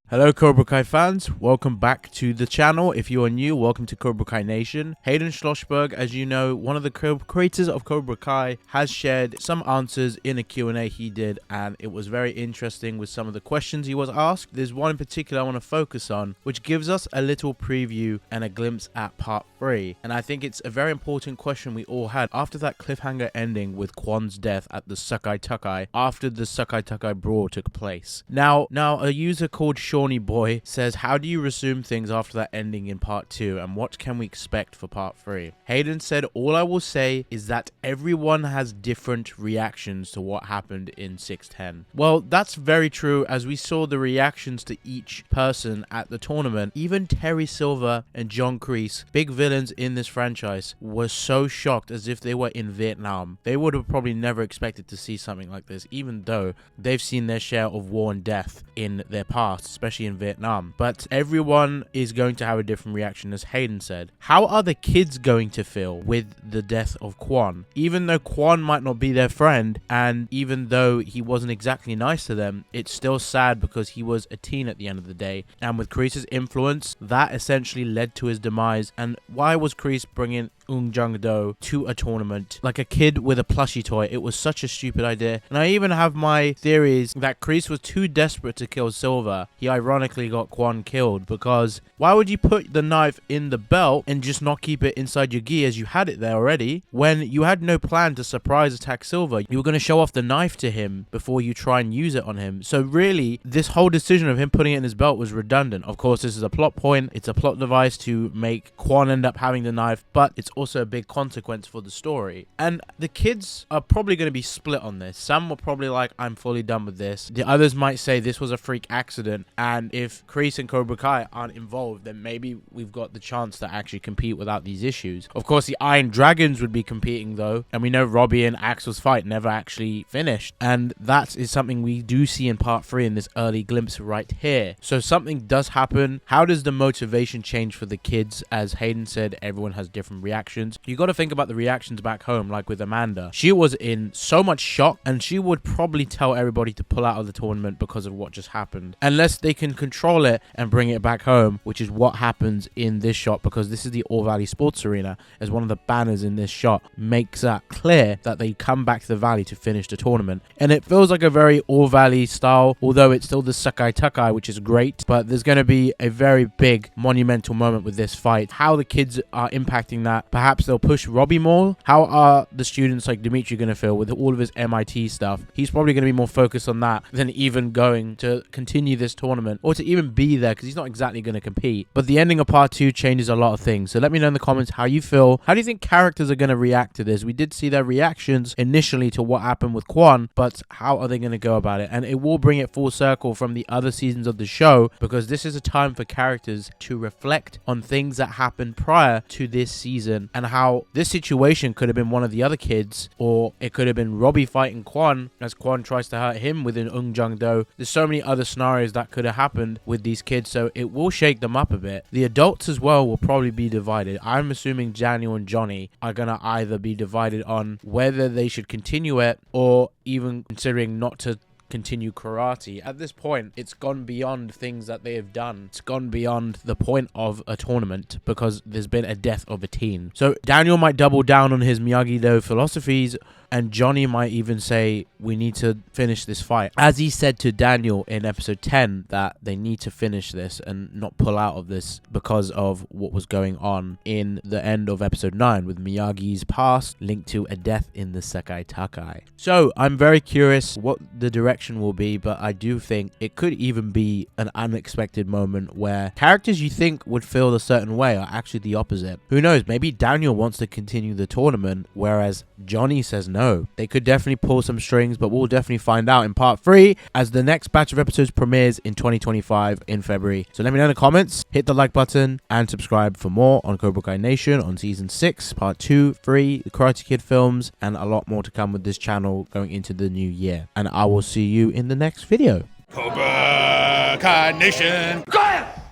Hello Cobra Kai fans, welcome back to the channel. If you are new, welcome to Cobra Kai Nation. Hayden Schlossberg, as you know, one of the creators of Cobra Kai, has shared some answers in a Q&A he did, and it was very interesting with some of the questions he was asked. There's one in particular I want to focus on, which gives us a little preview and a glimpse at part 3. And I think it's a very important question we all had after that cliffhanger ending with Kwon's death at the Sakai Takai, after the Sakai Takai brawl took place. Now a user called Shawnee Boy says, how do you resume things after that ending in part 2, and what can we expect for part 3? Hayden said, all I will say is that everyone has different reactions to what happened in 610. Well, that's very true, as we saw the reactions to each person at the tournament. Even Terry Silver and John Kreese, big villains in this franchise, were so shocked as if they were in Vietnam. They would have probably never expected to see something like this, even though they've seen their share of war and death in their past, especially in Vietnam. But everyone is going to have a different reaction, as Hayden said. How are the kids going to feel with the death of Kwon? Even though Kwon might not be their friend, and even though he wasn't exactly nice to them, it's still sad because he was a teen at the end of the day. And with Kreese's influence, that essentially led to his demise. And why was Kreese bringing Jung-do to a tournament like a kid with a plushie toy? It was such a stupid idea. And I even have my theories that Kreese was too desperate to kill Silver. He ironically got Kwon killed, because why would you put the knife in the belt and just not keep it inside your gi, as you had it there already, when you had no plan to surprise attack Silver? You were going to show off the knife to him before you try and use it on him. So really, this whole decision of him putting it in his belt was redundant. Of course, this is a plot point. It's a plot device to make Kwon end up having the knife, but it's also a big consequence for the story. And the kids are probably going to be split on this. Some were probably like, I'm fully done with this. The others might say this was a freak accident, and if Kreese and Cobra Kai aren't involved, then maybe we've got the chance to actually compete without these issues. Of course, the Iron Dragons would be competing though, and we know Robbie and Axel's fight never actually finished, and that is something we do see in part 3 in this early glimpse right here. So something does happen. How does the motivation change for the kids? As Hayden said, everyone has different reactions. You got to think about the reactions back home, like with Amanda. She was in so much shock, and she would probably tell everybody to pull out of the tournament because of what just happened, unless they can control it and bring it back home, which is what happens in this shot, because this is the All Valley Sports Arena, as one of the banners in this shot makes that clear that they come back to the Valley to finish the tournament. And it feels like a very All Valley style, although it's still the Sakai Takai, which is great, but there's going to be a very big monumental moment with this fight. How the kids are impacting that, perhaps they'll push Robbie more. How are the students like Dimitri going to feel with all of his MIT stuff? He's probably going to be more focused on that than even going to continue this tournament or to even be there, because he's not exactly going to compete. But the ending of part 2 changes a lot of things. So let me know in the comments how you feel. How do you think characters are going to react to this? We did see their reactions initially to what happened with Kwon, but how are they going to go about it? And it will bring it full circle from the other seasons of the show, because this is a time for characters to reflect on things that happened prior to this season, and how this situation could have been one of the other kids, or it could have been Robbie fighting Kwon as Kwon tries to hurt him with an Jung-do. There's so many other scenarios that could have happened with these kids, so it will shake them up a bit. The adults as well will probably be divided. I'm assuming Daniel and Johnny are gonna either be divided on whether they should continue it, or even considering not to continue karate. At this point, it's gone beyond things that they have done. It's gone beyond the point of a tournament, because there's been a death of a teen. So Daniel might double down on his Miyagi-Do philosophies, and Johnny might even say, we need to finish this fight. As he said to Daniel in episode 10, that they need to finish this and not pull out of this because of what was going on in the end of episode 9 with Miyagi's past linked to a death in the Sakai Takai. So I'm very curious what the direction will be, but I do think it could even be an unexpected moment where characters you think would feel a certain way are actually the opposite. Who knows? Maybe Daniel wants to continue the tournament, whereas Johnny says no. They could definitely pull some strings, but we'll definitely find out in part 3 as the next batch of episodes premieres in 2025 in February. So let me know in the comments, hit the like button, and subscribe for more on Cobra Kai Nation on season 6, part 2, 3, the Karate Kid films, and a lot more to come with this channel going into the new year. And I will see you in the next video. Cobra Kai Nation.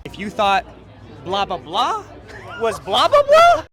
If you thought blah blah blah was blah blah blah,